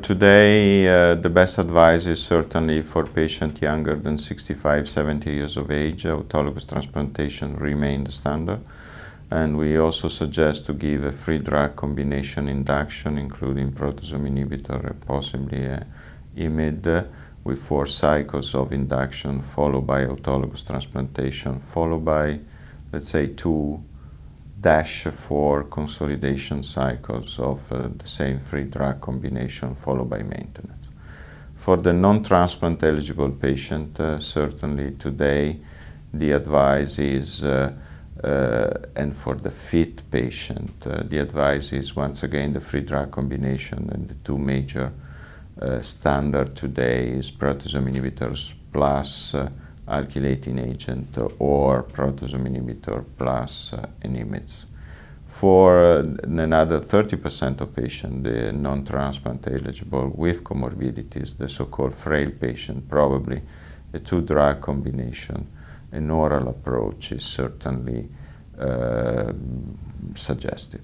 Today, the best advice is certainly for patients younger than 65, 70 years of age, autologous transplantation remains the standard. And we also suggest to give a free drug combination induction, including proteasome inhibitor and possibly IMiD, with 4 cycles of induction, followed by autologous transplantation, followed by, let's say, 2-4 consolidation cycles of the same free drug combination, followed by maintenance. For the non-transplant eligible patient, certainly today the advice is, and for the fit patient, the advice is once again the free drug combination, and the 2 major standard today is proteasome inhibitors plus alkylating agent or proteasome inhibitor plus IMiDs. For another 30% of patients, the non-transplant eligible with comorbidities, the so-called frail patient, probably a 2-drug combination, an oral approach is certainly suggested.